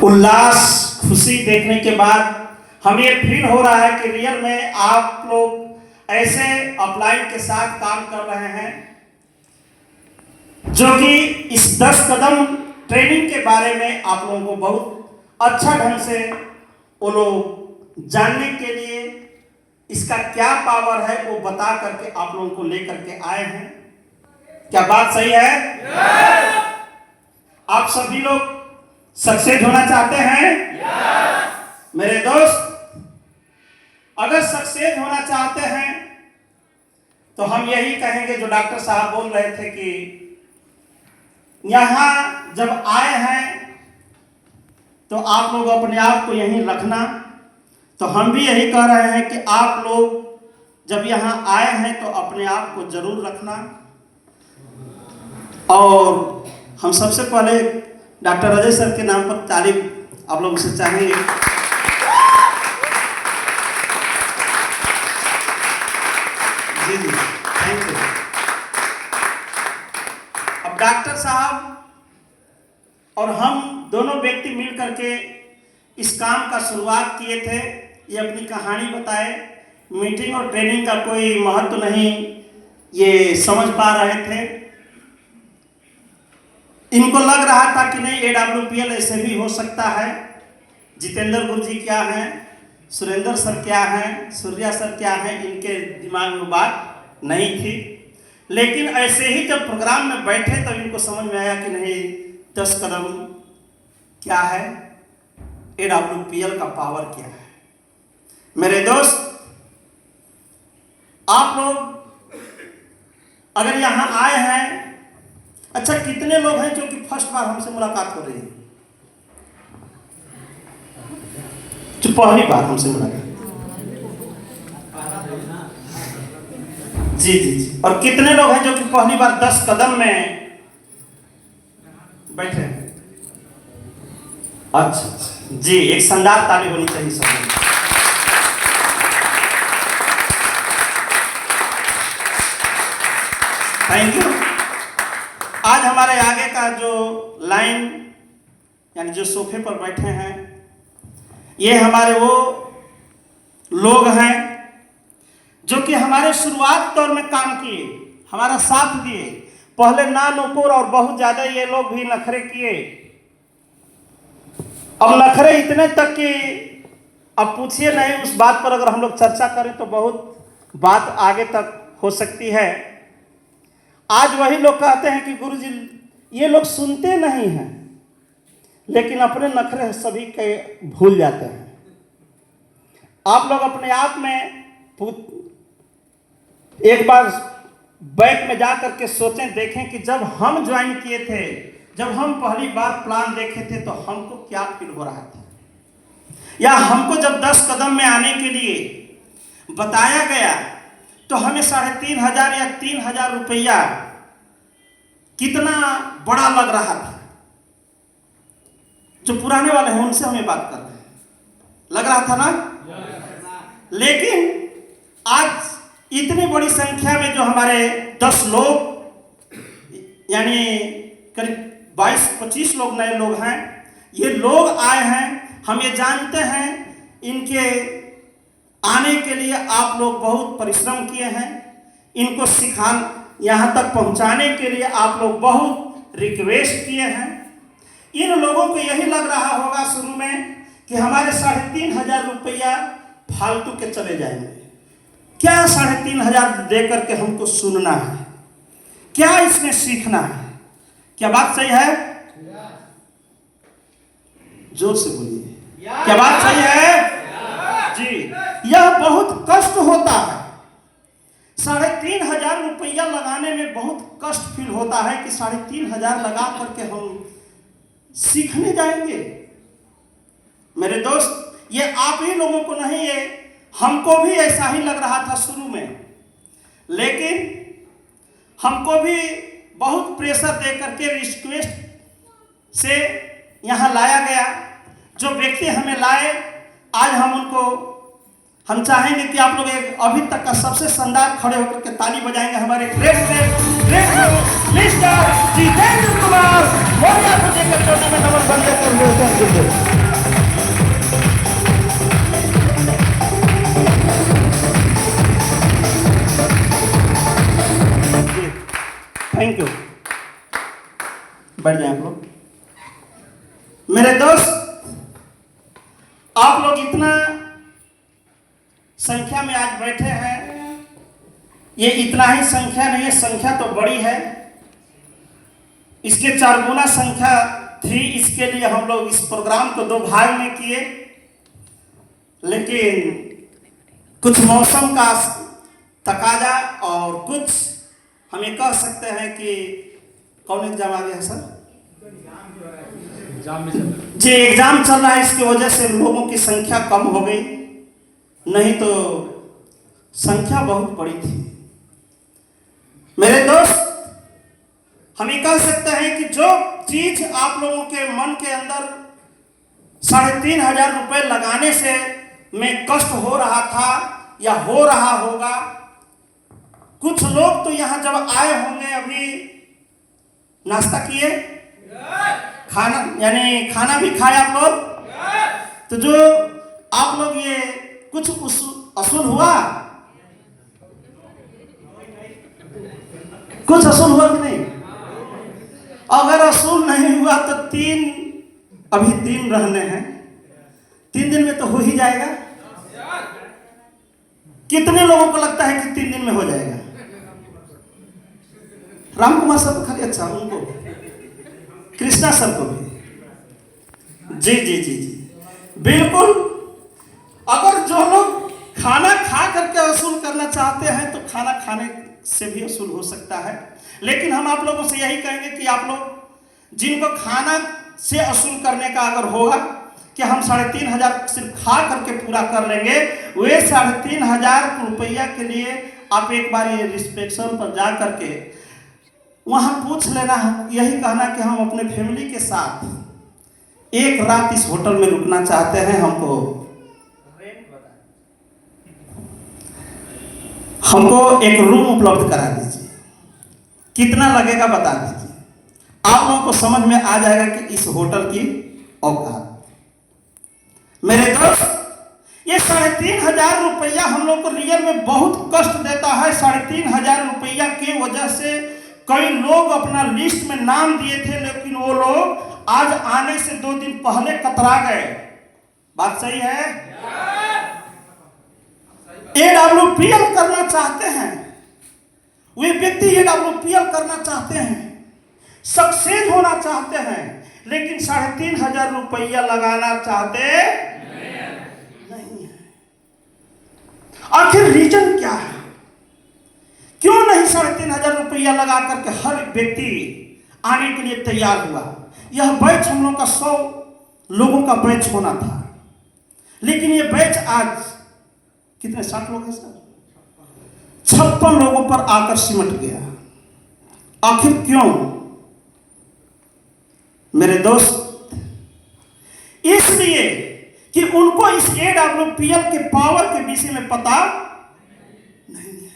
उल्लास खुशी देखने के बाद हमें ये फील हो रहा है कि रियल में आप लोग ऐसे अपलाइन के साथ काम कर रहे हैं जो कि इस 10 कदम ट्रेनिंग के बारे में आप लोगों को बहुत अच्छा ढंग से वो लोग जानने के लिए इसका क्या पावर है वो बता करके आप लोगों को लेकर के आए हैं। क्या बात सही है? आप सभी लोग सक्सेस होना चाहते हैं? मेरे दोस्त, अगर सक्सेस होना चाहते हैं तो हम यही कहेंगे जो डॉक्टर साहब बोल रहे थे कि यहाँ जब आए हैं तो आप लोग अपने आप को यहीं रखना। तो हम भी यही कह रहे हैं कि आप लोग जब यहाँ आए हैं तो अपने आप को जरूर रखना। और हम सबसे पहले डॉक्टर अजय सर के नाम पर तारीफ आप लोगों से चाहेंगे। जी जी, थैंक यू। अब डॉक्टर साहब और हम दोनों व्यक्ति मिल करके इस काम का शुरुआत किए थे। ये अपनी कहानी बताए। मीटिंग और ट्रेनिंग का कोई महत्व नहीं ये समझ पा रहे थे। इनको लग रहा था कि नहीं AWPL ऐसे भी हो सकता है। जितेंद्र गुरु जी क्या हैं, सुरेंद्र सर क्या हैं, सूर्या सर क्या हैं, इनके दिमाग में बात नहीं थी। लेकिन ऐसे ही जब प्रोग्राम में बैठे तब इनको समझ में आया कि नहीं 10 कदम क्या है, AWPL का पावर क्या है। मेरे दोस्त, आप लोग अगर यहाँ आए हैं, अच्छा कितने लोग हैं जो कि फर्स्ट बार हमसे मुलाकात हो रही है, जो पहली बार हमसे मुलाकात? जी जी जी। और कितने लोग हैं जो कि पहली बार 10 कदम में बैठे हैं? अच्छा जी, एक शानदार ताली होनी चाहिए सब। Thank you. आज हमारे आगे का जो लाइन यानी जो सोफे पर बैठे हैं, ये हमारे वो लोग हैं जो कि हमारे शुरुआत दौर में काम किए, हमारा साथ दिए। पहले ना नुकुर और बहुत ज्यादा ये लोग भी नखरे किए। अब नखरे इतने तक कि अब पूछिए नहीं, उस बात पर अगर हम लोग चर्चा करें तो बहुत बात आगे तक हो सकती है। आज वही लोग कहते हैं कि गुरुजी ये लोग सुनते नहीं हैं लेकिन अपने नखरे सभी के भूल जाते हैं। आप लोग अपने आप में एक बार बैक में जा करके सोचें, देखें कि जब हम ज्वाइन किए थे, जब हम पहली बार प्लान देखे थे तो हमको क्या फील हो रहा था, या हमको जब 10 कदम में आने के लिए बताया गया तो हमें 3,500 या 3,000 रुपया कितना बड़ा लग रहा था। जो पुराने वाले हैं उनसे हमें बात कर रहे हैं, लग रहा था ना। लेकिन आज इतनी बड़ी संख्या में जो हमारे 10 लोग यानी करीब 22-25 लोग नए लोग हैं, ये लोग आए हैं। हम ये जानते हैं इनके आने के लिए आप लोग बहुत परिश्रम किए हैं। इनको यहाँ तक पहुंचाने के लिए आप लोग बहुत रिक्वेस्ट किए हैं। इन लोगों को यही लग रहा होगा शुरू में कि हमारे 3,500 रुपया फालतू के चले जाएंगे। क्या 3,500 दे करके हमको सुनना है? क्या इसमें सीखना है? क्या बात सही है? जोर से बोलिए, क्या बात सही है? जी, यह बहुत कष्ट होता है। 3,500 रुपया लगाने में बहुत कष्ट फील होता है कि 3,500 लगा करके हम सीखने जाएंगे। मेरे दोस्त, ये आप ही लोगों को नहीं, ये हमको भी ऐसा ही लग रहा था शुरू में। लेकिन हमको भी बहुत प्रेशर दे करके रिक्वेस्ट से यहाँ लाया गया। जो व्यक्ति हमें लाए, आज हम चाहेंगे कि आप लोग एक अभी तक का सबसे शानदार खड़े होकर के ताली बजाएंगे हमारे ग्रेट मिस्टर जितेंद्र कुमार। और या तो देकर चौथे में नंबर बन जाते थैंक यू। बैठ जाए आप लोग। मेरे दोस्त, आप लोग इतना संख्या में आज बैठे हैं, ये इतना ही संख्या नहीं है, संख्या तो बड़ी है, इसके 4 गुना संख्या थी। इसके लिए हम लोग इस प्रोग्राम को 2 भाग में किए, लेकिन कुछ मौसम का तकाजा और कुछ हम ये कह सकते हैं कि कौन एग्जाम आ गया है सर? जी, एग्जाम चल रहा है, इसकी वजह से लोगों की संख्या कम हो गई, नहीं तो संख्या बहुत बड़ी थी। मेरे दोस्त, हम ये कह सकते हैं कि जो चीज आप लोगों के मन के अंदर 3,500 रुपए लगाने से में कष्ट हो रहा था या हो रहा होगा, कुछ लोग तो यहां जब आए होंगे अभी नाश्ता किए, खाना यानी खाना भी खाए आप लोग, तो जो आप लोग ये कुछ असूल हुआ, कुछ असूल हुआ कि नहीं? अगर असूल नहीं हुआ तो अभी 3 रहने हैं, 3 दिन में तो हो ही जाएगा। कितने लोगों को लगता है कि 3 दिन में हो जाएगा? राम कुमार सर को खाली, अच्छा उनको, कृष्णा सर को भी, जी जी जी जी बिल्कुल। अगर जो लोग खाना खा करके वसूल करना चाहते हैं तो खाना खाने से भी वसूल हो सकता है, लेकिन हम आप लोगों से यही कहेंगे कि आप लोग जिनको खाना से वसूल करने का अगर होगा कि हम 3,500 सिर्फ खा करके पूरा कर लेंगे, वे 3,500 रुपया के लिए आप एक बार ये रिसेप्शन पर जा करके वहां पूछ लेना, यही कहना कि हम अपने फैमिली के साथ एक रात इस होटल में रुकना चाहते हैं, हमको एक रूम उपलब्ध करा दीजिए, कितना लगेगा बता दीजिए। आप लोगों को समझ में आ जाएगा कि इस होटल की औकात। मेरे दोस्त, ये 3,500 रुपया हम लोग को रियल में बहुत कष्ट देता है। 3,500 रुपया की वजह से कई लोग अपना लिस्ट में नाम दिए थे, लेकिन वो लोग आज आने से 2 दिन पहले कतरा गए। बात सही है? AWPL करना चाहते हैं, वे व्यक्ति AWPL करना चाहते हैं, सक्सेस होना चाहते हैं, लेकिन 3,500 रुपया लगाना चाहते नहीं है। आखिर रीजन क्या है? क्यों नहीं 3,500 रुपया लगा करके हर व्यक्ति आने के लिए तैयार हुआ? यह बैच हम लोग का 100 लोगों का बैच होना था, लेकिन ये बैच आज कितने 60 लोग हैं सर, 56 लोगों पर आकर सिमट गया। आखिर क्यों? मेरे दोस्त, इसलिए कि उनको इस AWPL के पावर के विषय में पता नहीं है।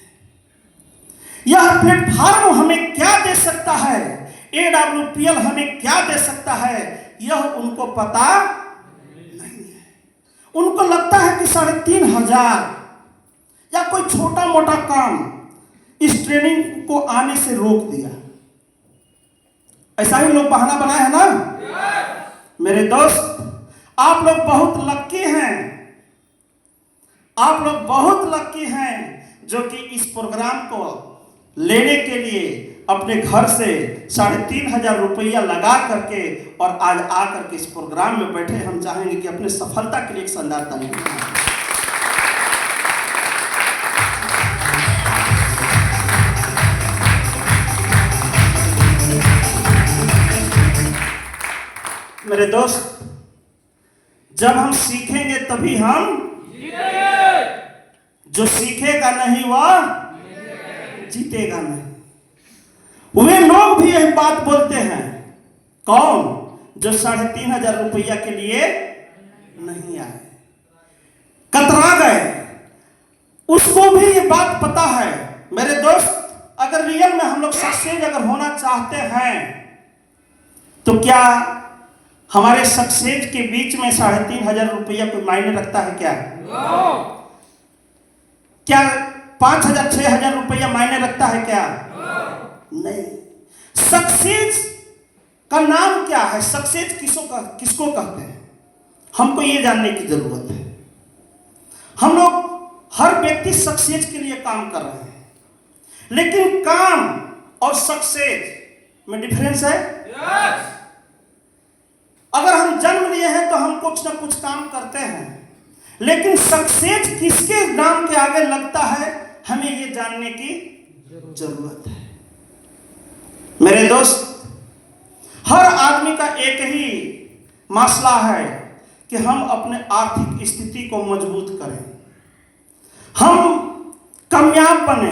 यह प्लेटफॉर्म हमें क्या दे सकता है, AWPL हमें क्या दे सकता है, यह उनको पता नहीं है। उनको लगता है कि 3,500 या कोई छोटा मोटा काम इस ट्रेनिंग को आने से रोक दिया। ऐसा ही लोग बहाना बनाए हैं ना। मेरे दोस्त, आप लोग बहुत लक्की हैं, आप लोग बहुत लक्की हैं जो कि इस प्रोग्राम को लेने के लिए अपने घर से 3,500 रुपया लगा करके और आज आकर के इस प्रोग्राम में बैठे। हम चाहेंगे कि अपने सफलता के लिए एक शानदार ताली बजाएं। मेरे दोस्त, जब हम सीखेंगे तभी हम जो सीखेगा नहीं वह जीतेगा नहीं। वे लोग भी यही बात बोलते हैं, कौन? जो 3,500 रुपया के लिए नहीं आए, कतरा गए, उसको भी ये बात पता है। मेरे दोस्त, अगर रियल में हम लोग सक्सेस अगर होना चाहते हैं तो क्या हमारे सक्सेस के बीच में 3,500 रुपया कोई मायने रखता है क्या? क्या 5,000 6,000 रुपया मायने रखता है क्या? नहीं। सक्सेस का नाम क्या है? सक्सेस किसको कहते हैं? हमको ये जानने की जरूरत है। हम लोग हर व्यक्ति सक्सेस के लिए काम कर रहे हैं, लेकिन काम और सक्सेस में डिफरेंस है। अगर हम जन्म लिए हैं तो हम कुछ ना कुछ काम करते हैं, लेकिन सक्सेस किसके नाम के आगे लगता है, हमें ये जानने की जरूरत है। मेरे दोस्त, हर आदमी का एक ही मसला है कि हम अपने आर्थिक स्थिति को मजबूत करें, हम कामयाब बने,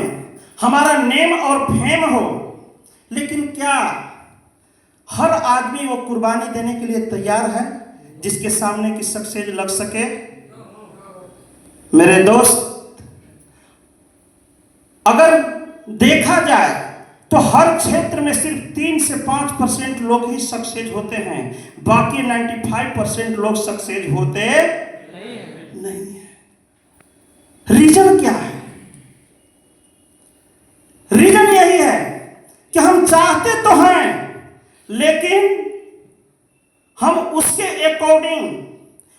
हमारा नेम और फेम हो। लेकिन क्या हर आदमी वो कुर्बानी देने के लिए तैयार है जिसके सामने की सक्सेस लग सके? मेरे दोस्त, अगर देखा जाए तो हर क्षेत्र में सिर्फ 3 से 5% लोग ही सक्सेस होते हैं, बाकी 95% लोग सक्सेस होते नहीं है। रीजन क्या है? रीजन यही है कि हम चाहते तो हैं, लेकिन हम उसके अकॉर्डिंग,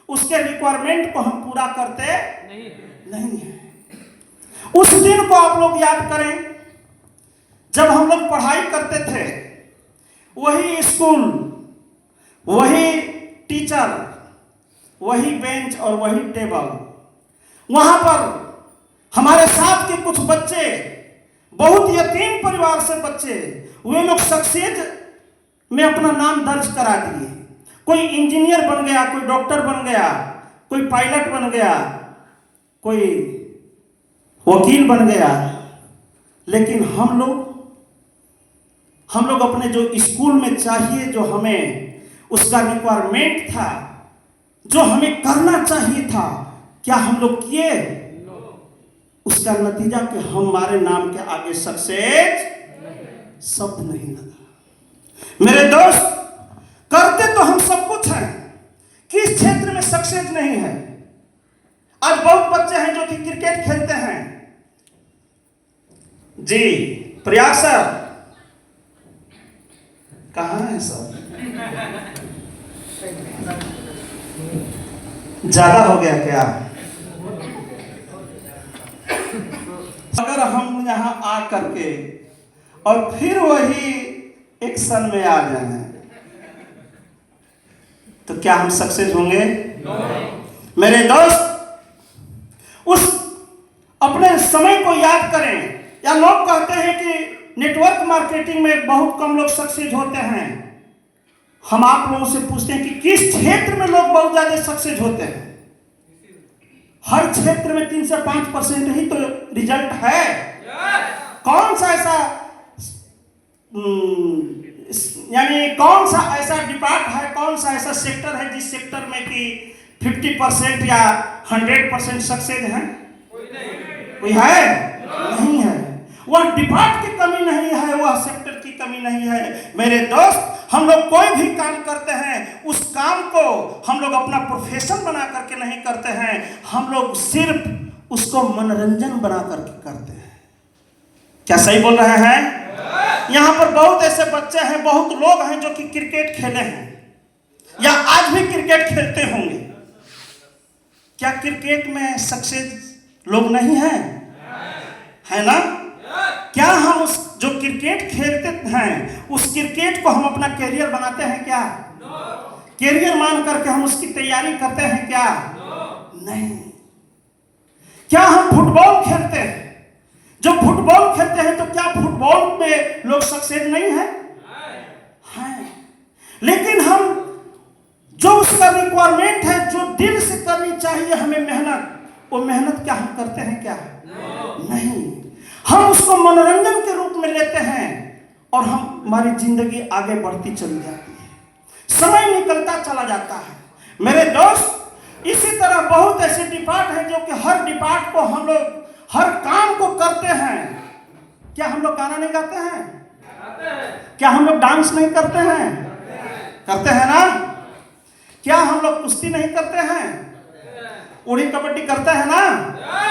उसके रिक्वायरमेंट को हम पूरा करते नहीं है। उस दिन को आप लोग याद करें जब हम लोग पढ़ाई करते थे, वही स्कूल, वही टीचर, वही बेंच और वही टेबल। वहां पर हमारे साथ के कुछ बच्चे, बहुत यतीम परिवार से बच्चे, वे लोग सक्सेस में अपना नाम दर्ज करा दिए। कोई इंजीनियर बन गया, कोई डॉक्टर बन गया, कोई पायलट बन गया, कोई वकील बन गया। लेकिन हम लोग अपने जो स्कूल में चाहिए, जो हमें उसका रिक्वायरमेंट था, जो हमें करना चाहिए था, क्या हम लोग किए? उसका नतीजा कि हमारे नाम के आगे सक्सेस शब्द नहीं लगा। मेरे दोस्त, करते तो हम सब कुछ हैं, किस क्षेत्र में सक्सेस नहीं है? आज बहुत बच्चे हैं जो कि क्रिकेट खेलते हैं। जी प्रयास सर कहाँ है सर? ज्यादा हो गया क्या? अगर हम यहाँ आ करके और फिर वही एक्शन में आ जाए तो क्या हम सक्सेस होंगे? मेरे दोस्त, उस अपने समय को याद करें। या लोग कहते हैं कि नेटवर्क मार्केटिंग में बहुत कम लोग सक्सेस होते हैं। हम आप लोगों से पूछते हैं कि किस क्षेत्र में लोग बहुत ज्यादा सक्सेस होते हैं? हर क्षेत्र में 3 से 5% ही तो रिजल्ट है। कौन सा ऐसा यानी कौन सा ऐसा डिपार्ट है, कौन सा ऐसा सेक्टर है जिस सेक्टर में कि 50% या 100% सक्सेस है? कोई है? नहीं है। वह डिपार्ट की कमी नहीं है, वह सेक्टर की कमी नहीं है। मेरे दोस्त, हम लोग कोई भी काम करते हैं, उस काम को हम लोग अपना प्रोफेशन बना करके नहीं करते हैं, हम लोग सिर्फ उसको मनोरंजन बना करके करते हैं। क्या सही बोल रहे हैं? यहाँ पर बहुत ऐसे बच्चे हैं, बहुत लोग हैं जो कि क्रिकेट खेले हैं या आज भी क्रिकेट खेलते होंगे। क्या क्रिकेट में सक्सेस लोग नहीं हैं? है ना? क्या हम उस जो क्रिकेट खेलते हैं, उस क्रिकेट को हम अपना कैरियर बनाते हैं क्या? कैरियर मान करके हम उसकी तैयारी करते हैं क्या? नहीं। क्या हम फुटबॉल खेलते हैं? जो फुटबॉल खेलते हैं तो क्या फुटबॉल में लोग सक्सेस नहीं है? हैं। लेकिन हम जो उसका रिक्वायरमेंट है, जो दिल से करनी चाहिए हमें मेहनत, वो मेहनत क्या हम करते हैं क्या? नहीं। हम उसको मनोरंजन के रूप में लेते हैं और हमारी जिंदगी आगे बढ़ती चली जाती है, समय निकलता चला जाता है। मेरे दोस्त, इसी तरह बहुत ऐसे डिपार्ट हैं जो कि हर डिपार्ट को हम लोग हर काम को करते हैं। क्या हम लोग गाना नहीं गाते हैं? क्या हम लोग डांस नहीं करते हैं? करते हैं ना? क्या हम लोग कुश्ती नहीं करते हैं? उड़ी कबड्डी करते हैं ना?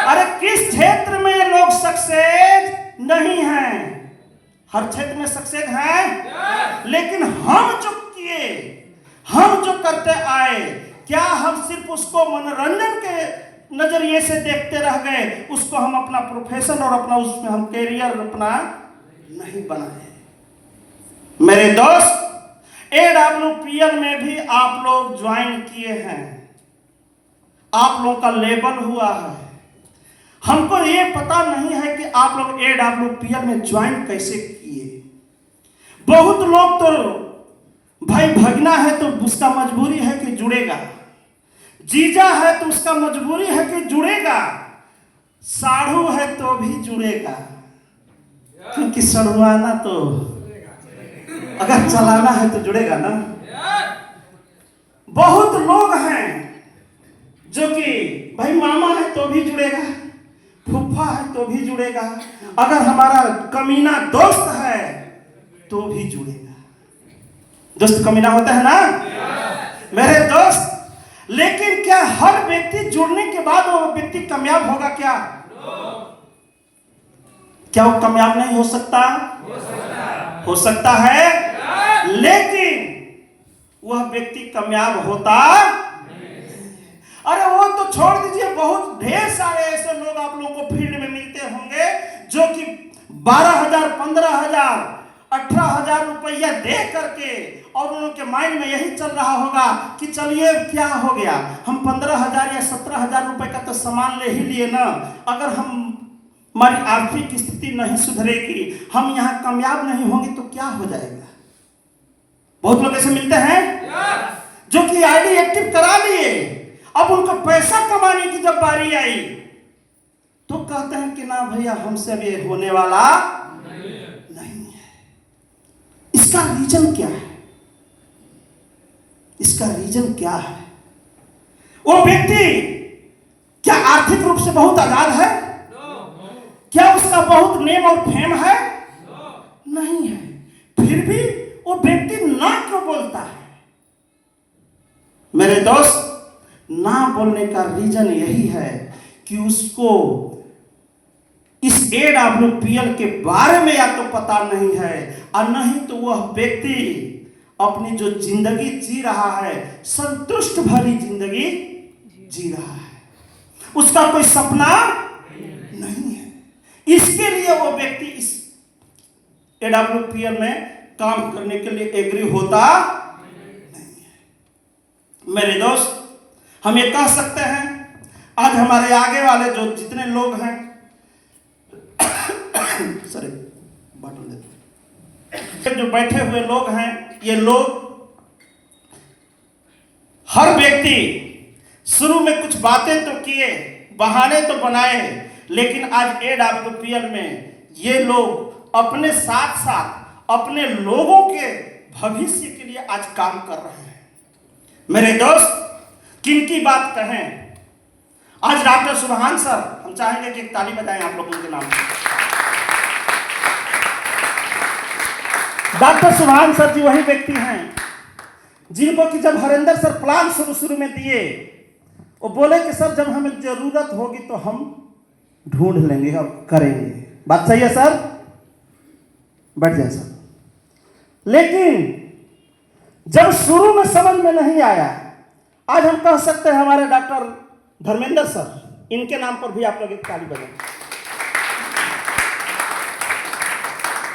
अरे किस क्षेत्र में लोग सक्सेस नहीं हैं? हर क्षेत्र में सक्सेस हैं, लेकिन हम जो किए, हम जो करते आए, क्या हम सिर्फ उसको मनोरंजन के नजरिए से देखते रह गए? उसको हम अपना प्रोफेशन और अपना उसमें हम कैरियर अपना नहीं बनाए। मेरे दोस्त, AWPL में भी आप लोग ज्वाइन किए हैं, आप लोगों का लेबल हुआ है। हमको ये पता नहीं है कि आप लोग AWPL में ज्वाइन कैसे किए। बहुत लोग तो भाई भगना है तो उसका मजबूरी है कि जुड़ेगा, जीजा है तो उसका मजबूरी है कि जुड़ेगा, साढ़ू है तो भी जुड़ेगा, क्योंकि सड़ुआना तो अगर चलाना है तो जुड़ेगा ना। बहुत लोग हैं जो कि भाई मामा है तो भी जुड़ेगा, फूफा है तो भी जुड़ेगा, अगर हमारा कमीना दोस्त है तो भी जुड़ेगा। दोस्त कमीना होता है ना मेरे दोस्त? लेकिन क्या हर व्यक्ति जुड़ने के बाद वो व्यक्ति कामयाब होगा क्या? क्या वो कामयाब नहीं हो सकता? हो सकता है, लेकिन वह व्यक्ति कामयाब होता। अरे वो तो छोड़ दीजिए, बहुत ढेर सारे ऐसे लोग आप लोगों को फील्ड में मिलते होंगे जो कि 12,000, 15,000, 18,000 रुपया दे करके, और उनके माइंड में यही चल रहा होगा कि चलिए क्या हो गया, हम 15,000 या 17,000 रुपए का तो सामान ले ही लिए ना, अगर हमारी आर्थिक स्थिति नहीं सुधरेगी, हम यहाँ कामयाब नहीं होंगे तो क्या हो जाएगा। बहुत लोग ऐसे मिलते हैं जो कि आईडी एक्टिव करा लिए, अब उनको पैसा कमाने की जब बारी आई तो कहते हैं कि ना भैया हमसे अब ये होने वाला नहीं है। इसका रीजन क्या है? इसका रीजन क्या है? वो व्यक्ति क्या आर्थिक रूप से बहुत आजाद है? क्या उसका बहुत नेम और फेम है? नहीं है। फिर भी वो व्यक्ति ना क्यों बोलता है? मेरे दोस्त, ना बोलने का रीजन यही है कि उसको इस AWPL के बारे में या तो पता नहीं है, और नहीं तो वह व्यक्ति अपनी जो जिंदगी जी रहा है संतुष्ट भरी जिंदगी जी रहा है, उसका कोई सपना नहीं है। इसके लिए वो व्यक्ति इस AWPL में काम करने के लिए एग्री होता नहीं है। मेरे दोस्त, हम ये कह सकते हैं, आज हमारे आगे वाले जो जितने लोग हैं सॉरी बटन देते, जो बैठे हुए लोग हैं, ये लोग हर व्यक्ति शुरू में कुछ बातें तो किए, बहाने तो बनाए, लेकिन आज AWPL में ये लोग अपने साथ साथ अपने लोगों के भविष्य के लिए आज काम कर रहे हैं। मेरे दोस्त, किनकी बात कहें? आज डॉक्टर सुभान सर, हम चाहेंगे कि एक ताली बजाएं आप लोगों के नाम। डॉक्टर सुभान सर जी वही व्यक्ति हैं जिनको कि जब हरेंद्र सर प्लान शुरू में दिए, वो बोले कि सर जब हमें जरूरत होगी तो हम ढूंढ लेंगे और करेंगे। बात सही है सर? बैठ जाए सर। लेकिन जब शुरू में समझ में नहीं आया, आज हम कह सकते हैं हमारे डॉक्टर धर्मेंद्र सर, इनके नाम पर भी आप लोग एक ताली बजाएं।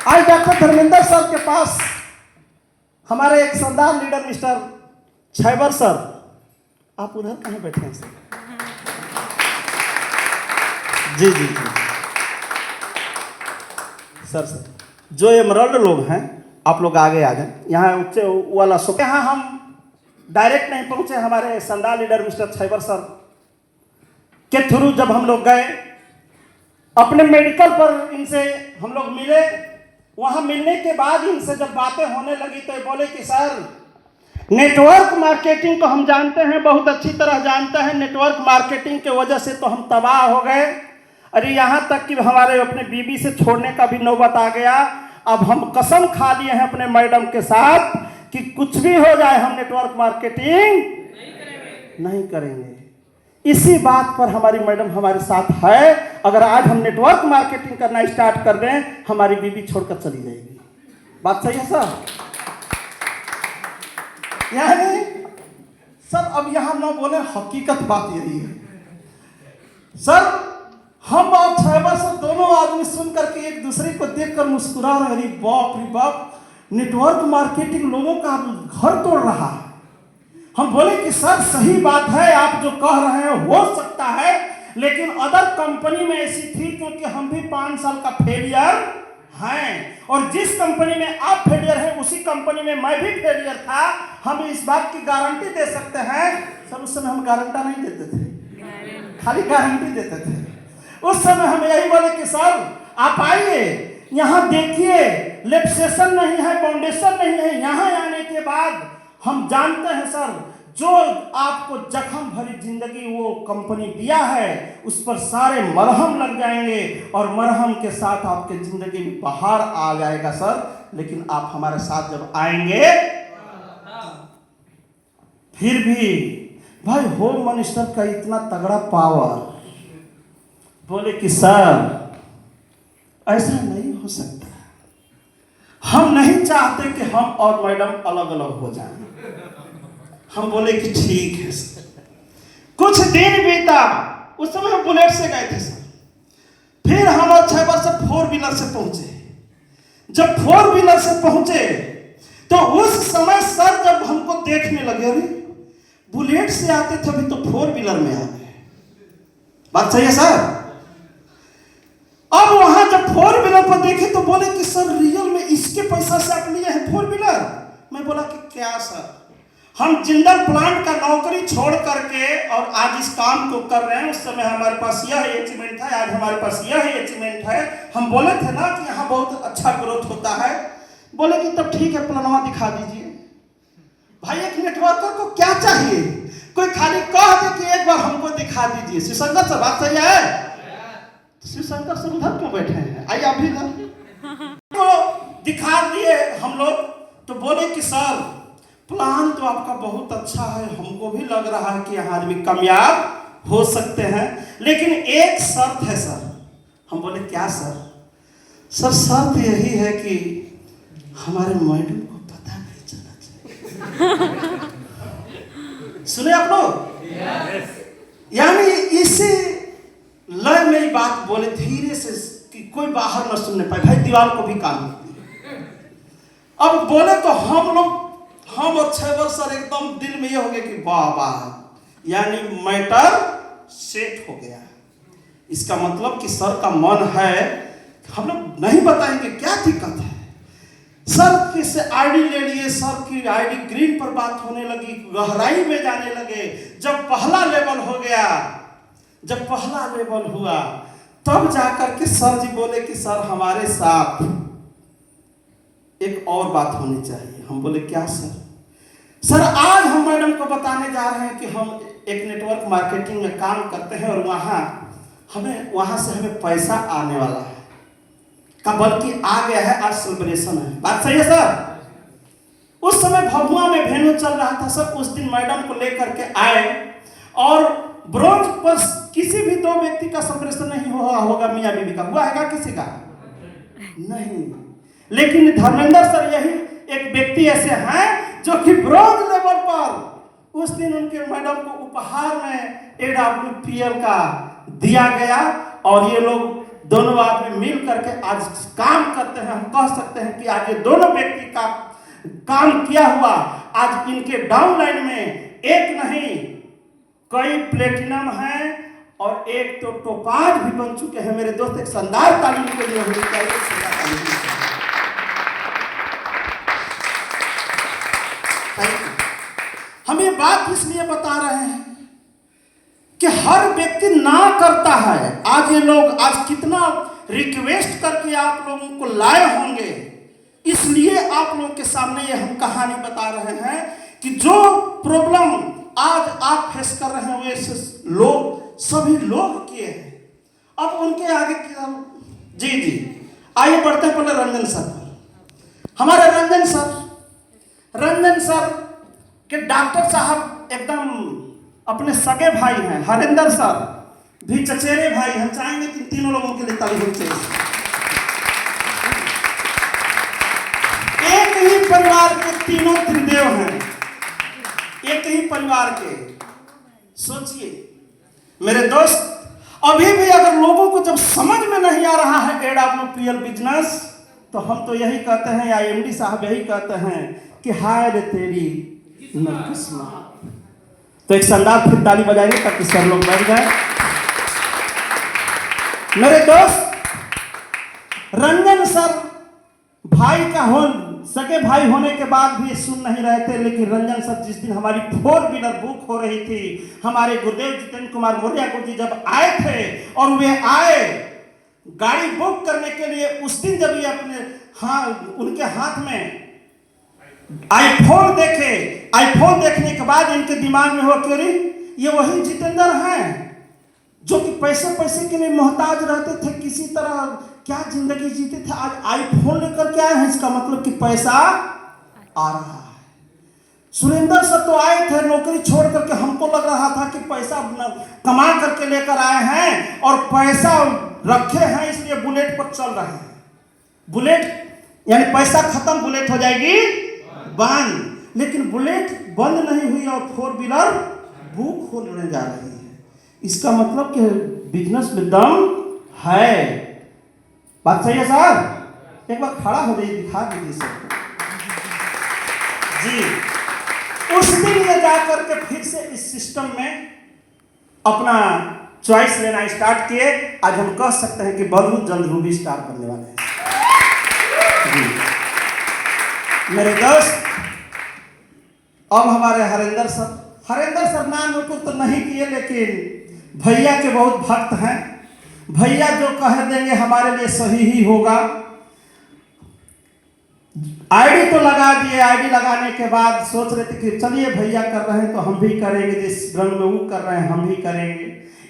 आज डॉक्टर धर्मेंद्र सर के पास हमारे एक शानदार लीडर मिस्टर छैबर सर, आप उधर कहीं बैठे हैं सर? जी जी जी सर, जो एमरल्ड लोग हैं आप लोग आगे आ जाए, यहाँ ऊंचे वाला सो। यहाँ हम डायरेक्ट नहीं पहुंचे, हमारे शानदार लीडर मिस्टर छैबर सर के थ्रू जब हम लोग गए अपने मेडिकल पर, इनसे हम लोग मिले। वहां मिलने के बाद इनसे जब बातें होने लगी तो बोले कि सर नेटवर्क मार्केटिंग को हम जानते हैं, बहुत अच्छी तरह जानते हैं, नेटवर्क मार्केटिंग के वजह से तो हम तबाह हो गए। अरे यहाँ तक कि हमारे अपने बीबी से छोड़ने का भी नौबत आ गया। अब हम कसम खा लिए हैं अपने मैडम के साथ कि कुछ भी हो जाए हम नेटवर्क मार्केटिंग नहीं करेंगे। इसी बात पर हमारी मैडम हमारे साथ है। अगर आज हम नेटवर्क मार्केटिंग करना स्टार्ट कर दें, हमारी बीवी छोड़कर चली जाएगी। बात सही है सर? यानी सर अब यहां न बोले, हकीकत बात यही है सर। हम और छाबा सर दोनों आदमी सुन करके एक दूसरे को देखकर मुस्कुरा रहे, अरे बाप रे बाप, नेटवर्क मार्केटिंग लोगों का घर तोड़ रहा है। हम बोले कि सर सही बात है, आप जो कह रहे हैं हो सकता है, लेकिन अदर कंपनी में ऐसी थी, क्योंकि हम भी 5 साल का फेलियर हैं, और जिस कंपनी में आप फेलियर हैं उसी कंपनी में मैं भी फेलियर था। हम इस बात की गारंटी दे सकते हैं। सर उस समय हम गारंटी नहीं देते थे, खाली गारंटी देते थे। उस समय हम यही बोले कि सर आप आइए, यहाँ देखिए, लेप्सेशन नहीं है, फाउंडेशन नहीं है। यहाँ आने के बाद हम जानते हैं सर, जो आपको जख्म भरी जिंदगी वो कंपनी दिया है, उस पर सारे मरहम लग जाएंगे और मरहम के साथ आपके जिंदगी में बाहर आ जाएगा सर। लेकिन आप हमारे साथ जब आएंगे, फिर भी भाई होम मिनिस्टर का इतना तगड़ा पावर, बोले कि सर ऐसा नहीं हो सकता, हम नहीं चाहते कि हम और मैडम अलग अलग हो जाएं। हम बोले कि ठीक है सर। कुछ दिन बीता, उस समय हम बुलेट से गए थे सर। फिर हम और 6 बार से 4 व्हीलर से पहुंचे। जब 4 व्हीलर से पहुंचे तो उस समय सर जब हमको देखने लगे, अरे बुलेट से आते थे, अभी तो 4 व्हीलर में आ गए। बात सही है सर? अब वहां जब 4 व्हीलर पर देखे तो बोले कि सर रियल में इसके पैसा से आप लिए हैं 4 व्हीलर? मैं बोला कि क्या सर, हम जिंदल प्लांट का नौकरी छोड़ करके और आज इस काम को कर रहे हैं। उस समय हमारे पास यह अचीवमेंट है, आज हमारे पास यह अचीवमेंट है। हम बोले थे ना कि यहाँ बहुत अच्छा ग्रोथ होता है। बोले कि तब ठीक है, प्लानवा दिखा दीजिए। भाई एक नेटवर्कर को क्या चाहिए, कोई खाली कह दे कि एक बार हमको दिखा दीजिए। शिवशंकर सर बात सही है? शिवशंकर सर उधर क्यों बैठे हैं, आइए आप भी तो दिखा दिए हम लोग। तो बोले कि सर प्लान तो आपका बहुत अच्छा है, हमको भी लग रहा है कि यहाँ आदमी कामयाब हो सकते हैं, लेकिन एक शर्त है सर। हम बोले क्या सर? सर शर्त यही है कि हमारे मैडम को पता नहीं चलना चाहिए। सुने आप लोग? यानी इसी लय में ही बात बोले धीरे से कि कोई बाहर न सुनने पाए, भाई दीवार को भी काम होती है। अब बोले तो हम और 6 वर्ष सर एकदम दिल में ये हो गया कि वाह वाह, यानी मैटर सेट हो गया। इसका मतलब कि सर का मन है, हम लोग नहीं बताएंगे क्या दिक्कत है। सर किससे आईडी ले लिए, सर की आईडी ग्रीन पर बात होने लगी, गहराई में जाने लगे। जब पहला लेवल हो गया, जब पहला लेवल हुआ, तब जाकर के सर जी बोले कि सर हमारे साथ एक और बात होनी चाहिए। हम बोले क्या सर? सर आज हम मैडम को बताने जा रहे हैं कि हम एक नेटवर्क मार्केटिंग में काम करते हैं और वहां से हमें पैसा आने वाला है, का बल्कि आ गया है, आज सेलिब्रेशन है। बात सही है सर? उस समय भभुआ में वेन्यू चल रहा था सर। उस दिन मैडम को लेकर के आए और ब्रोंज पर किसी भी 2 व्यक्ति का सेलिब्रेशन नहीं हुआ होगा, मियां बीवी का हुआ है किसी का नहीं, लेकिन धर्मेंद्र सर यही एक व्यक्ति ऐसे हैं जो कि ब्रॉन्ज लेवल पर उस दिन उनके मैडम को उपहार में AWPL का दिया गया। और ये लोग दोनों आदमी मिल करके आज काम करते हैं। हम कह सकते हैं कि आज ये दोनों व्यक्ति का काम किया हुआ आज इनके डाउनलाइन में एक नहीं कई प्लेटिनम है और एक तो टोपाज भी बन चुके हैं। मेरे दोस्त एक शानदार तालीम के लिए होनी चाहिए। हम ये बात इसलिए बता रहे हैं कि हर व्यक्ति ना करता है। आज ये लोग आज कितना रिक्वेस्ट करके आप लोगों को लाए होंगे, इसलिए आप लोगों के सामने ये हम कहानी बता रहे हैं कि जो प्रॉब्लम आज आप फेस कर रहे हैं वैसे लोग सभी लोग किए हैं। अब उनके आगे जी आइए बढ़ते हैं पहले रंजन सर पर। हमारे रंजन सर रंजन सर के डॉक्टर साहब एकदम अपने सगे भाई हैं। हरिंदर सर भी चचेरे भाई। हम चाहेंगे कि तीनों लोगों के लिए ताली होनी चाहिए। एक ही परिवार के तीनों त्रिदेव हैं, एक ही परिवार के। सोचिए मेरे दोस्त, अभी भी अगर लोगों को जब समझ में नहीं आ रहा है एडब्ल्यूपीएल बिजनेस, तो हम तो यही कहते हैं, या एमडी साहब यही कहते हैं कि हाय रे तेरी नरकिस्मत। तो एक शानदार फिर ताली बजाएंगे ताकि सब लोग बैठ जाए। मेरे दोस्त, रंजन सर भाई का सगे भाई होने के बाद भी सुन नहीं रहे थे, लेकिन रंजन सर जिस दिन हमारी 4 व्हीलर बुक हो रही थी, हमारे गुरुदेव जितेंद्र कुमार मौर्य गुरु जी जब आए थे और वे आए गाड़ी बुक करने के लिए, उस दिन जब ये अपने उनके हाथ में आईफोन देखे, आईफोन देखने के बाद इनके दिमाग में हुआ कि ये वही जितेंद्र हैं जो कि पैसे पैसे के लिए मोहताज रहते थे, किसी तरह क्या जिंदगी जीते थे, आज आईफोन लेकर के आए हैं। इसका मतलब कि पैसा आ रहा है। सुरेंद्र सर तो आए थे नौकरी छोड़ करके, हमको लग रहा था कि पैसा कमा करके लेकर आए हैं और पैसा रखे हैं, इसलिए बुलेट पर चल रहे हैं। बुलेट यानी पैसा खत्म, बुलेट हो जाएगी बंद। लेकिन बुलेट बंद नहीं हुई और 4 व्हीलर बुक होने जा रही है। इसका मतलब कि बिजनेस में दम है। बात सही है सर? एक बार खड़ा हो जाइए, दिखा दीजिए सबको जी। उस दिन ये जाकर के फिर से इस सिस्टम में अपना चॉइस लेना स्टार्ट किए। आज हम कह सकते हैं कि बहुत जल्द रूबी स्टार बनने वाले हैं जी। मेरे दोस्त, अब हमारे हरिंदर सर नाम नुकुर तो नहीं किए, लेकिन भैया के बहुत भक्त हैं। भैया जो कह देंगे हमारे लिए सही ही होगा। आईडी तो लगा दिए। आईडी लगाने के बाद सोच रहे थे कि चलिए भैया कर रहे हैं तो हम भी करेंगे, जिस रंग में वो कर रहे हैं हम भी करेंगे।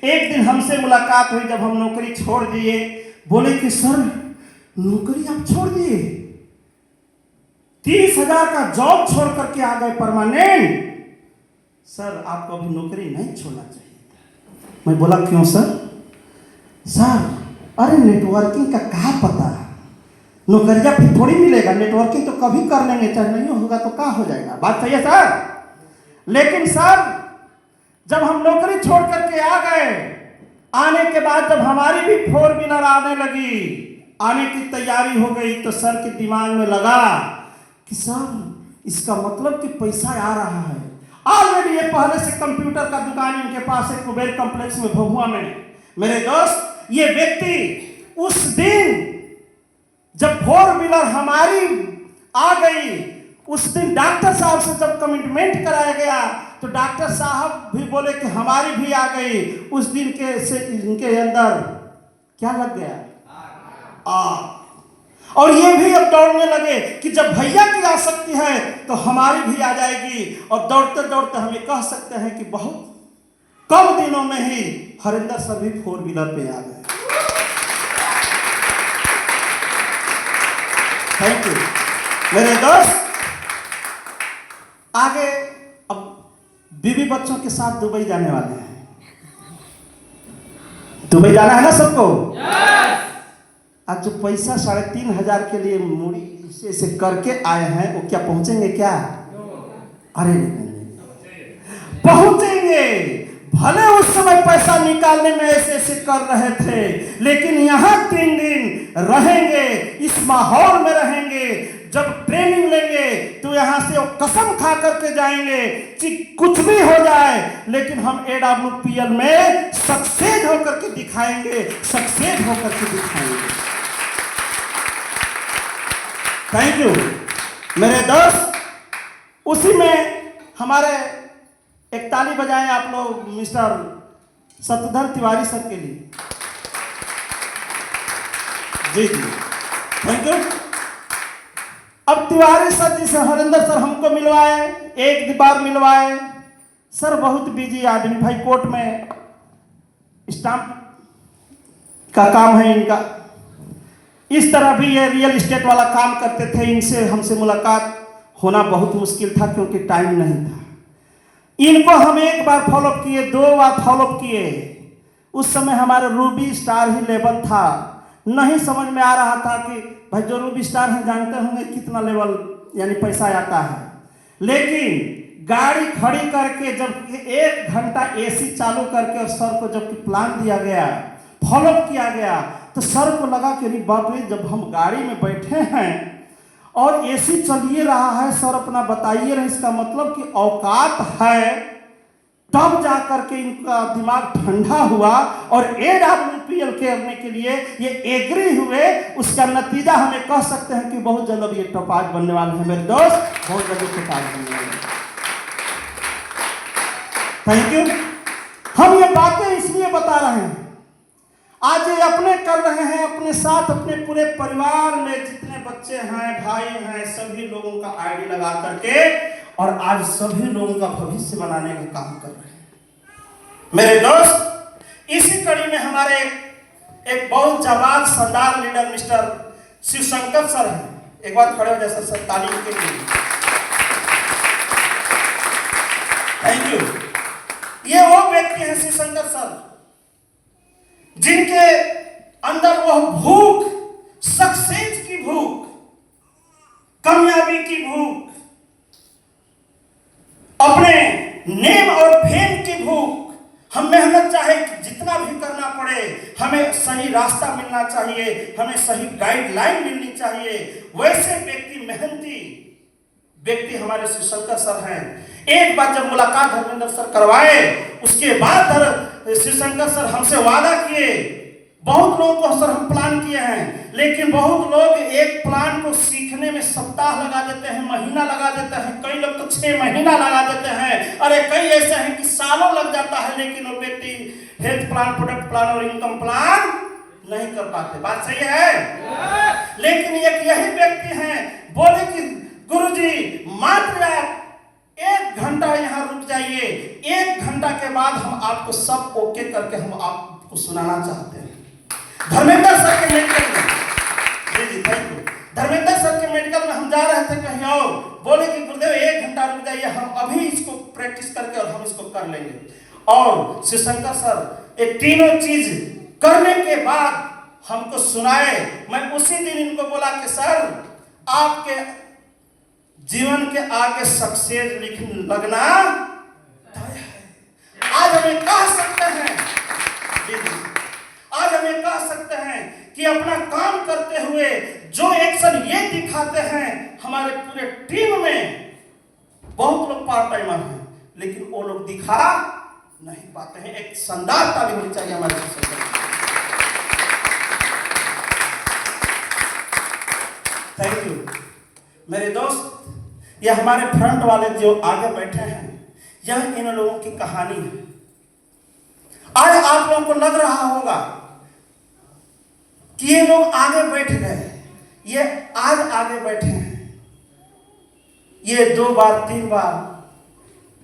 एक दिन हमसे मुलाकात हुई जब हम नौकरी छोड़ दिए। बोले कि सर नौकरी आप छोड़ दिए, 30,000 का जॉब छोड़ करके आ गए परमानेंट। सर आपको अभी नौकरी नहीं छोड़ना चाहिए। मैं बोला क्यों सर? सर अरे नेटवर्किंग का क्या पता, नौकरिया फिर थोड़ी मिलेगा। नेटवर्किंग तो कभी कर लेंगे, चाहे नहीं होगा तो क्या हो जाएगा। बात सही है सर? लेकिन सर जब हम नौकरी छोड़ करके आ गए, आने के बाद जब हमारी भी 4 व्हीलर आने लगी, आने की तैयारी हो गई, तो सर के दिमाग में लगा कि सर इसका मतलब कि पैसा आ रहा है। ऑलरेडी ये पहले से कंप्यूटर का दुकान इनके पास है कुबेर कॉम्प्लेक्स में, भभुआ में। मेरे दोस्त, ये व्यक्ति उस दिन जब 4 व्हीलर हमारी आ गई, उस दिन डॉक्टर साहब से जब कमिटमेंट कराया गया, तो डॉक्टर साहब भी बोले कि हमारी भी आ गई। उस दिन के से इनके अंदर क्या लग गया? और ये भी अब दौड़ने लगे कि जब भैया की आ सकती है तो हमारी भी आ जाएगी। और दौड़ते दौड़ते हम ये कह सकते हैं कि बहुत कम दिनों में ही हरिंदर सर भी 4 व्हीलर पे आ गए। थैंक यू मेरे दोस्त। आगे अब बीवी बच्चों के साथ दुबई जाने वाले हैं। दुबई जाना है ना सबको? आज जो पैसा 3,500 के लिए मूड़ी इसे करके आए हैं, वो क्या पहुंचेंगे क्या? अरे नहीं पहुंचेंगे। भले उस समय पैसा निकालने में ऐसे ऐसे कर रहे थे, लेकिन यहाँ 3 दिन रहेंगे, इस माहौल में रहेंगे। जब ट्रेनिंग लेंगे तो यहाँ से वो कसम खा करके जाएंगे कि कुछ भी हो जाए, लेकिन हम एडब्ल्यूपीएल में सक्सेस होकर के दिखाएंगे, सक्सेस होकर के दिखाएंगे। थैंक यू मेरे दोस्त। उसी में हमारे एक ताली बजाएं आप लोग मिस्टर शत्रुधर तिवारी सर के लिए। जी जी थैंक यू। अब तिवारी सर जी से हरिंदर सर हमको मिलवाए, एक बार मिलवाए। सर बहुत बिजी आदमी भाई, कोर्ट में स्टाम्प का काम है इनका। इस तरह भी ये रियल एस्टेट वाला काम करते थे। इनसे हमसे मुलाकात होना बहुत मुश्किल था क्योंकि टाइम नहीं था। इनको हम एक बार फॉलो किए, 2 बार फॉलो किए। उस समय हमारा रूबी स्टार ही लेवल था, नहीं समझ में आ रहा था कि भाई जो रूबी स्टार है जानते होंगे कितना लेवल यानी पैसा आता है। लेकिन गाड़ी खड़ी करके जब 1 घंटा एसी चालू करके और सर को जब प्लान दिया गया, फॉलो किया गया, तो सर को लगा कि अरे बाप रे, जब हम गाड़ी में बैठे हैं और एसी चलिए रहा है, सर अपना बताइए रहे, इसका मतलब कि औकात है। तब जा करके इनका दिमाग ठंडा हुआ और AWPL करने के लिए ये एग्री हुए। उसका नतीजा हमें कह सकते हैं कि बहुत जल्द अब ये टॉपाज बनने वाले हैं मेरे दोस्त, बहुत जल्द टॉपाज बनने वाले हैं। Thank you. हम ये बातें इसलिए बता रहे हैं, आज ये अपने कर रहे हैं, अपने साथ अपने पूरे परिवार में जितने बच्चे हैं, भाई हैं, सभी लोगों का आईडी लगा करके और आज सभी लोगों का भविष्य बनाने का काम कर रहे हैं मेरे दोस्त। इसी कड़ी में हमारे एक बहुत जाबाज शानदार लीडर मिस्टर शिवशंकर सर हैं। एक बार खड़े हो जाए सर तालीम के लिए। Thank you. ये वो व्यक्ति हैं शिवशंकर सर जिनके अंदर वह भूख, सक्सेस की भूख, कामयाबी की भूख, अपने नेम और फेम की भूख, हम मेहनत चाहे जितना भी करना पड़े, हमें सही रास्ता मिलना चाहिए, हमें सही गाइडलाइन मिलनी चाहिए, वैसे व्यक्ति, मेहनती व्यक्ति हमारे शिवशंकर सर हैं। एक बार जब मुलाकात धर्मेंद्र सर करवाए, उसके बाद शिवशंकर सर हमसे वादा किए। बहुत लोगों को सर हम प्लान किए हैं, लेकिन बहुत लोग एक प्लान को सीखने में सप्ताह लगा देते हैं, महीना लगा देते हैं, कई लोग तो 6 महीना लगा देते हैं, अरे कई ऐसे हैं कि सालों लग जाता है, लेकिन वो व्यक्ति हेल्थ प्लान, प्रोडक्ट प्लान और इनकम प्लान नहीं कर पाते। बात सही है? लेकिन एक यही व्यक्ति हैं, बोले कि गुरुजी मात्र आप 1 घंटा यहाँ रुक जाइए, 1 घंटा के बाद हम आपको सब ओके करके हम आपको सुनाना चाहते हैं। धर्मेंद्र सर के मेडिकल में, जी थैंक यू, धर्मेंद्र सर के मेडिकल में हम जा रहे थे कहीं और, बोले कि गुरुदेव 1 घंटा रुक जाइए, हम अभी इसको प्रैक्टिस करके और हम इसको कर लेंगे। और शिवशंकर सर ये तीनों चीज करने के बाद हमको सुनाए। मैं उसी दिन इनको बोला कि सर आपके जीवन के आगे सक्सेस लगना तय है। आज हमें कह सकते हैं, आज हमें कह सकते हैं कि अपना काम करते हुए जो एक्शन ये दिखाते हैं, हमारे पूरे टीम में बहुत लोग पार्ट टाइमर हैं, लेकिन वो लोग दिखा नहीं पाते हैं। एक शानदार ताली होनी चाहिए हमारे साथ। थैंक यू मेरे दोस्त। यह हमारे फ्रंट वाले जो आगे बैठे हैं, यह इन लोगों की कहानी है। आज आप लोगों को लग रहा होगा कि ये लोग आगे बैठ गए, ये आज आगे बैठे हैं। ये 2 बार 3 बार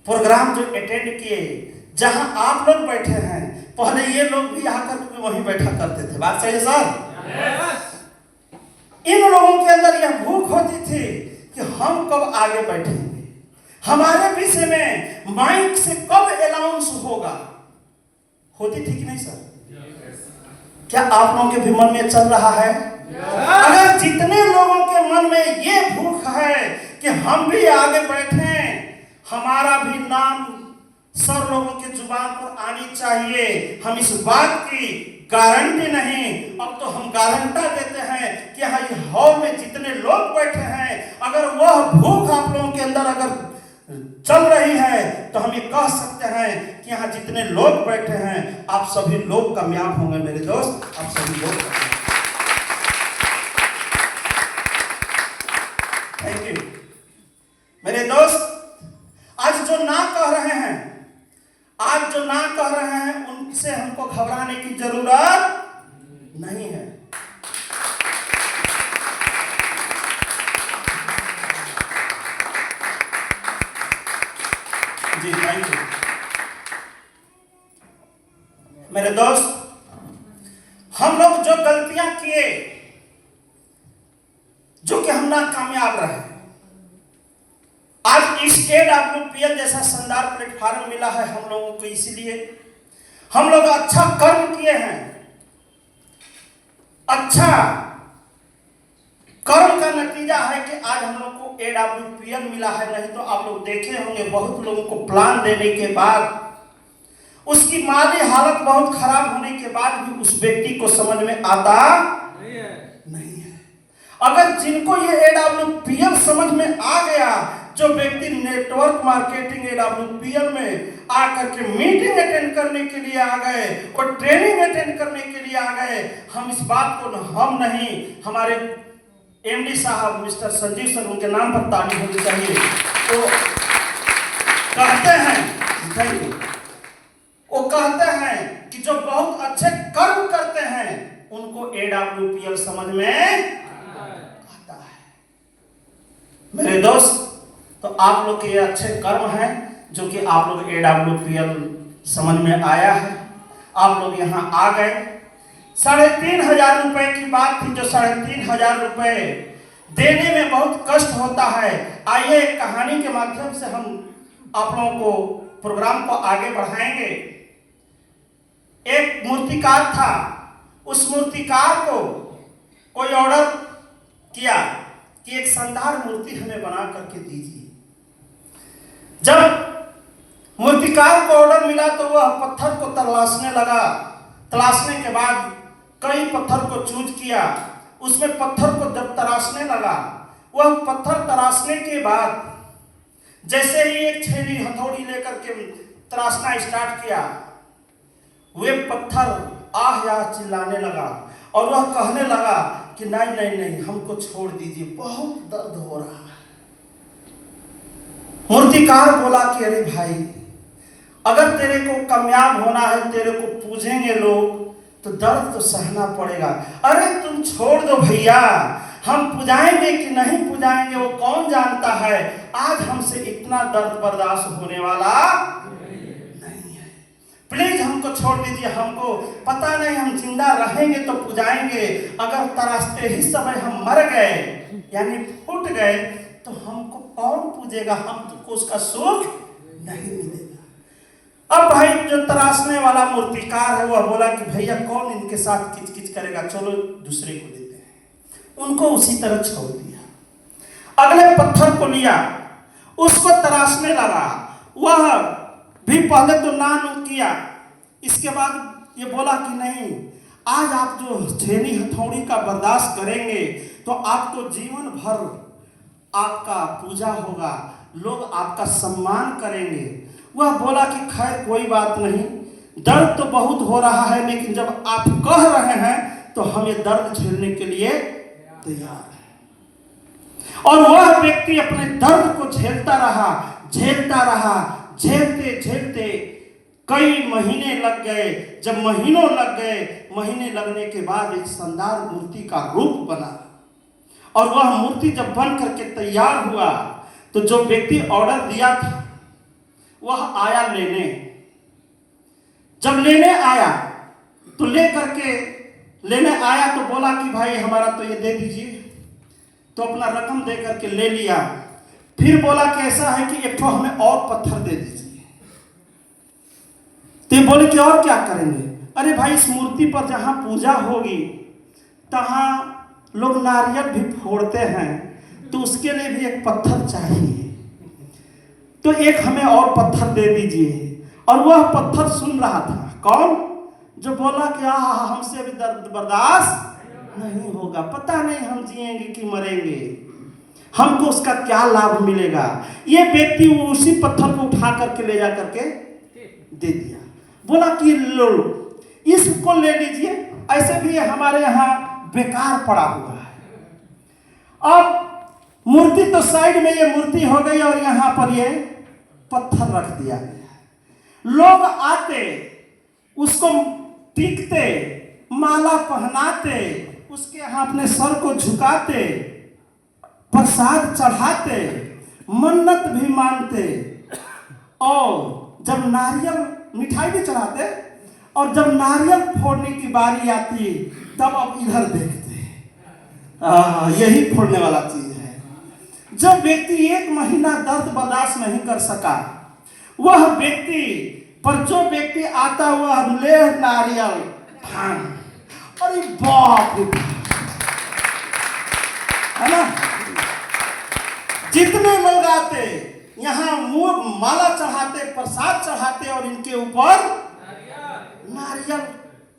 प्रोग्राम जो अटेंड किए, जहां आप लोग बैठे हैं, पहले ये लोग भी आकर के वहीं बैठा करते थे। बात सही है सर? इन लोगों के अंदर यह भूख होती थी कि हम कब आगे बैठेंगे, हमारे विषय में माइक से कब अनाउंस होगा। होती थी कि नहीं सर? क्या आप लोगों के भी मन में चल रहा है? अगर जितने लोगों के मन में ये भूख है कि हम भी आगे बैठे, हमारा भी नाम सर लोगों के जुबान पर आनी चाहिए। हम इस बात की गारंटी नहीं, अब तो हम गारंटी देते हैं कि यहाँ हॉल में जितने लोग बैठे हैं, अगर वह भूख आप लोगों के अंदर अगर चल रही है, तो हम ये कह सकते हैं कि यहाँ जितने लोग बैठे हैं, आप सभी लोग कामयाब होंगे मेरे दोस्त, आप सभी लोग। थैंक यू मेरे दोस्त। आज जो ना कह रहे हैं, आज जो ना कह रहे हैं, उनसे हमको घबराने की जरूरत नहीं है। जी थैंक यू मेरे दोस्त। हम लोग जो गलतियां किए, जो कि हम ना कामयाब रहे, इस AWPL जैसा शानदार प्लेटफॉर्म मिला है हम लोगों को, इसलिए हम लोग अच्छा कर्म किए हैं। अच्छा कर्म का नतीजा है कि आज हम लोग को AWPL मिला है। नहीं तो आप लोग देखे होंगे बहुत लोगों को प्लान देने के बाद उसकी माली हालत बहुत खराब होने के बाद भी उस व्यक्ति को समझ में आता नहीं है। अगर जिनको ये AWPL समझ में आ गया, जो व्यक्ति नेटवर्क मार्केटिंग AWPL में आकर के मीटिंग अटेंड करने के लिए आ गए और ट्रेनिंग अटेंड करने के लिए आ गए, हम इस बात को हम नहीं, हमारे MD साहब मिस्टर संजीव सर, उनके नाम पर ताली होनी चाहिए। तो कहते हैं, वो कहते हैं कि जो बहुत अच्छे कर्म करते हैं उनको AWPL समझ में आता है। मेरे दोस्त, तो आप लोग के ये अच्छे कर्म हैं जो कि आप लोग AWPL समझ में आया है, आप लोग यहाँ आ गए। 3,500 रुपए की बात थी, जो 3,500 रुपए देने में बहुत कष्ट होता है। आइए एक कहानी के माध्यम से हम आप लोगों को प्रोग्राम को आगे बढ़ाएंगे। एक मूर्तिकार था, उस मूर्तिकार को कोई ऑर्डर किया कि एक शानदार मूर्ति हमें बना करके दीजिए। जब मूर्तिकार को ऑर्डर मिला तो वह पत्थर को तलाशने लगा। तलाशने के बाद कई पत्थर को चूज किया, उसमें पत्थर को जब तराशने लगा, वह पत्थर तराशने के बाद जैसे ही एक छेनी हथौड़ी लेकर के तराशना स्टार्ट किया, वे पत्थर आह या चिल्लाने लगा और वह कहने लगा कि नहीं नहीं नहीं, हमको छोड़ दीजिए, बहुत दर्द हो रहा है। मूर्तिकार बोला कि अरे भाई, अगर तेरे को कामयाब होना है, तेरे को पूजेंगे लोग, तो दर्द तो सहना पड़ेगा। अरे तुम छोड़ दो भैया, हम पुजाएंगे कि नहीं पुजाएंगे वो कौन जानता है। आज हमसे इतना दर्द बर्दाश्त होने वाला नहीं है, प्लीज हमको छोड़ दीजिए। हमको पता नहीं, हम जिंदा रहेंगे तो पुजाएंगे, अगर तराशते ही समय हम मर गए यानी फूट गए तो हमको कौन पूजेगा, हमको उसका सुख नहीं मिलेगा। अब भाई जो तराशने वाला मूर्तिकार है वह बोला कि भैया कौन इनके साथ किच-किच करेगा, चलो दूसरे को देते हैं। उनको उसी तरह छोड़ दिया। अगले पत्थर को लिया, उसको तराशने लगा। वह भी पहले तो ना किया, इसके बाद ये बोला कि नहीं, आज आप जो छेनी हथौड़ी का बर्दाश्त करेंगे तो आपको जीवन भर आपका पूजा होगा, लोग आपका सम्मान करेंगे। वह बोला कि खैर कोई बात नहीं, दर्द तो बहुत हो रहा है, लेकिन जब आप कह रहे हैं तो हम ये दर्द झेलने के लिए तैयार हैं। और वह व्यक्ति अपने दर्द को झेलता रहा, झेलता रहा, झेलते झेलते कई महीने लग गए। जब महीनों लग गए, महीने लगने के बाद एक शानदार मूर्ति का रूप बना। और वह मूर्ति जब बन करके तैयार हुआ तो जो व्यक्ति ऑर्डर दिया था वह आया लेने। जब लेने आया तो लेने आया तो बोला कि भाई हमारा तो ये दे दीजिए, तो अपना रकम दे करके ले लिया। फिर बोला कि ऐसा है कि एक ठो हमें और पत्थर दे दीजिए। तो ये बोले कि और क्या करेंगे। अरे भाई, इस मूर्ति पर जहां पूजा होगी तहां लोग नारियल भी फोड़ते हैं, तो उसके लिए भी एक पत्थर चाहिए, तो एक हमें और पत्थर दे दीजिए। और वह पत्थर सुन रहा था, कौन? जो बोला कि हमसे अभी दर्द बर्दाश्त नहीं होगा, पता नहीं हम जिएंगे कि मरेंगे, हमको उसका क्या लाभ मिलेगा। ये व्यक्ति उसी पत्थर को उठा करके ले जा करके दे दिया। बोला कि लो, इसको ले लीजिए, ऐसे भी हमारे यहाँ बेकार पड़ा हुआ है। अब मूर्ति तो साइड में ये मूर्ति हो गई और यहाँ पर ये पत्थर रख दिया गया। लोग आते, उसको टीकते, माला पहनाते, उसके यहाँ अपने सर को झुकाते, प्रसाद चढ़ाते, मन्नत भी मानते, और जब नारियल मिठाई भी चढ़ाते, और जब नारियल फोड़ने की बारी आती तब अब इधर देखते, यही फोड़ने वाला चीज है। जो व्यक्ति 1 महीना दर्द बर्दाश्त नहीं कर सका, वह व्यक्ति पर जो व्यक्ति आता हुआ ले नारियल भांग, अरे बाप रे, है ना। जितने लोग आते यहाँ मुंह माला चढ़ाते, प्रसाद चढ़ाते और इनके ऊपर नारियल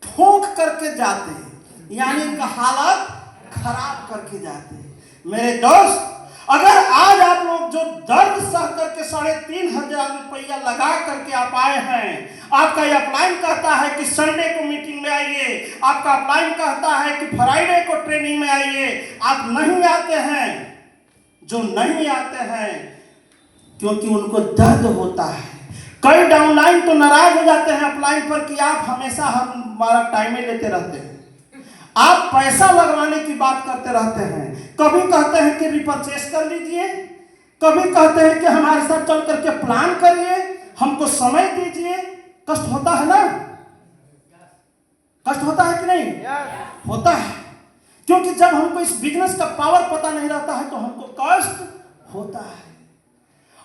ठोक करके जाते, यानी इनका हालत खराब करके जाते। मेरे दोस्त, अगर आज आप लोग जो दर्द सह करके 3,500 रुपया लगा करके आप आए हैं, आपका ये अपलाइन कहता है कि संडे को मीटिंग में आइए, आपका अपलाइन कहता है कि फ्राइडे को ट्रेनिंग में आइए, आप नहीं आते हैं। जो नहीं आते हैं क्योंकि उनको दर्द होता है। कई डाउनलाइन तो नाराज हो जाते हैं अपलाइन पर कि आप हमेशा हमारा टाइम लेते रहते हैं, आप पैसा लगवाने की बात करते रहते हैं। कभी कहते हैं कि रिपर्चेस कर लीजिए, कभी कहते हैं कि हमारे साथ चल करके प्लान करिए, हमको समय दीजिए। कष्ट होता है ना, कष्ट होता है कि नहीं? होता है, क्योंकि जब हमको इस बिजनेस का पावर पता नहीं रहता है तो हमको कष्ट होता है।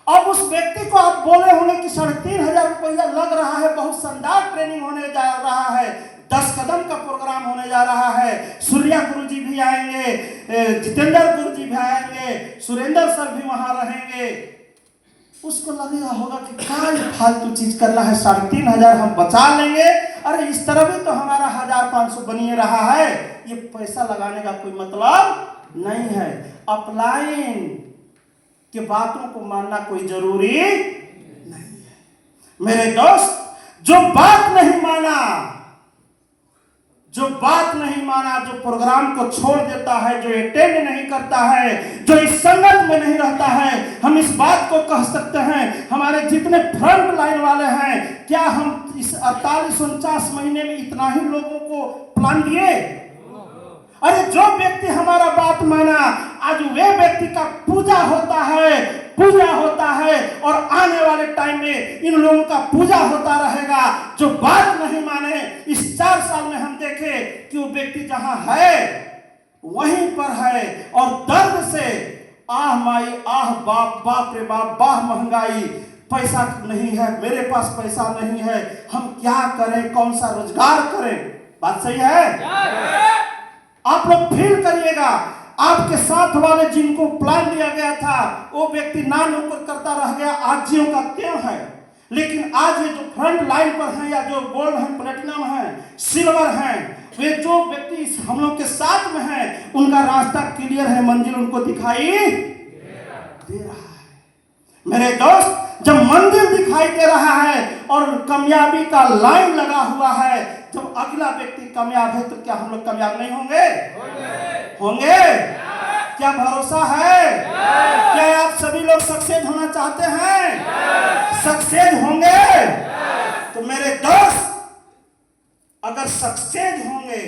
अब उस व्यक्ति को आप बोले होंगे कि 3,500 रुपया लग रहा है, बहुत शानदार ट्रेनिंग होने जा रहा है, 10 कदम का प्रोग्राम होने जा रहा है, सूर्या गुरु जी भी आएंगे, जितेंद्र गुरु जी भी आएंगे, सुरेंद्र सर भी वहां रहेंगे। उसको लगेगा होगा कि क्या फालतू चीज करना है, 3,500 हम बचा लेंगे, अरे इस तरह भी तो हमारा 1,500 बनिए रहा है, ये पैसा लगाने का कोई मतलब नहीं है। अपलाइन के बातों को मानना कोई जरूरी नहीं है। मेरे दोस्त, जो बात नहीं माना, जो प्रोग्राम को छोड़ देता है, जो अटेंड नहीं करता है, जो इस संगत में नहीं रहता है, हम इस बात को कह सकते हैं, हमारे जितने फ्रंट लाइन वाले हैं, क्या हम इस 48-49 महीने में इतना ही लोगों को प्लान दिए? अरे जो व्यक्ति हमारा बात माना, आज वे व्यक्ति का पूजा होता है और आने वाले टाइम में इन लोगों का पूजा होता रहेगा। जो बात नहीं माने, इस 4 साल में हम देखे कि वो व्यक्ति जहां है वहीं पर है और दर्द से आह माई, आह बाप, बाप रे बाप, बाह महंगाई, पैसा नहीं है, मेरे पास पैसा नहीं है, हम क्या करें, कौन सा रोजगार करें। बात सही है? आप लोग फील करिएगा, आपके साथ वाले जिनको प्लान दिया गया था वो व्यक्ति ना नौकर करता रह गया, आज जियो का त्यों है। लेकिन आज ये जो फ्रंट लाइन पर हैं, या जो गोल्ड है, प्लेटिनम है, सिल्वर है, वे जो व्यक्ति हम लोग के साथ में हैं, उनका रास्ता क्लियर है, मंजिल उनको दिखाई दे रहा है। मेरे दोस्त, जब मंदिर दिखाई दे रहा है और कामयाबी का लाइन लगा हुआ है, जब अगला व्यक्ति कामयाब है तो क्या हम लोग कामयाब नहीं होंगे? होंगे। क्या भरोसा है? क्या आप सभी लोग सक्सेस होना चाहते हैं? सक्सेस होंगे? तो मेरे दोस्त, अगर सक्सेस होंगे,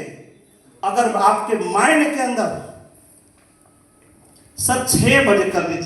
अगर आपके माइंड के अंदर सर 6 बजे कर दीजिए,